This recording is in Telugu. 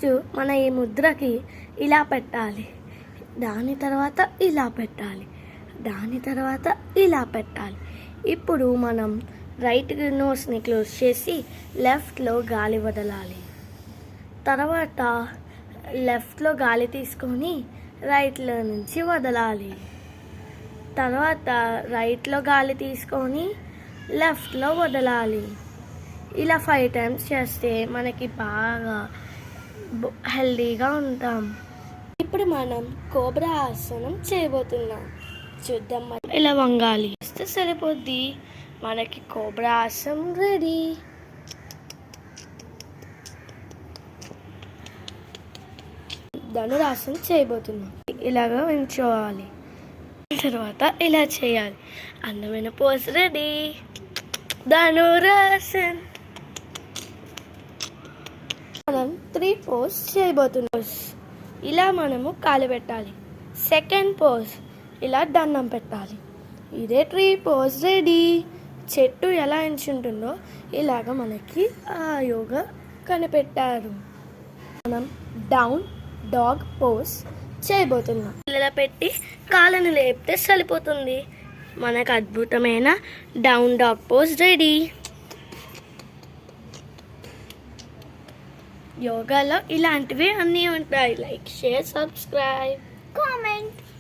ఫస్ట్ మన ఈ ముద్రకి ఇలా పెట్టాలి, దాని తర్వాత ఇలా పెట్టాలి, దాని తర్వాత ఇలా పెట్టాలి. ఇప్పుడు మనం రైట్ నోస్ని క్లోజ్ చేసి లెఫ్ట్లో గాలి వదలాలి. తర్వాత లెఫ్ట్లో గాలి తీసుకొని రైట్లో నుంచి వదలాలి. తర్వాత రైట్లో గాలి తీసుకొని లెఫ్ట్లో వదలాలి. ఇలా 5 టైమ్స్ చేస్తే మనకి బాగా హెల్దీగా ఉంటాం. ఇప్పుడు మనం కోబ్రా ఆసనం చేయబోతున్నాం. చూద్దాం. ఇలా వంగాలి చేస్తే సరిపోద్ది. మనకి కోబ్రా ఆసనం రెడీ. ధనురాసనం చేయబోతున్నాం. ఇలాగా ఉంచోవాలి. తర్వాత ఇలా చేయాలి. అందమైన పోజ్ రెడీ. ధనురాసన్. మనం 3 పోజ్ చేయబోతున్నాం. ఇలా మనము కాలు పెట్టాలి. సెకండ్ పోజ్ ఇలా దండం పెట్టాలి. ఇదే 3 పోజ్ రెడీ. చెట్టు ఎలా ఎంచుంటుందో ఇలాగ మనకి ఆ యోగా కనిపెట్టారు. మనం డౌన్ డాగ్ పోజ్ చేయబోతున్నాం. ఇలా పెట్టి కాళ్ళను లేపితే సరిపోతుంది. మనకు అద్భుతమైన డౌన్ డాగ్ పోజ్ రెడీ. యోగాలో ఇలాంటివి అన్నీ ఉంటాయి. Like, share, subscribe, comment.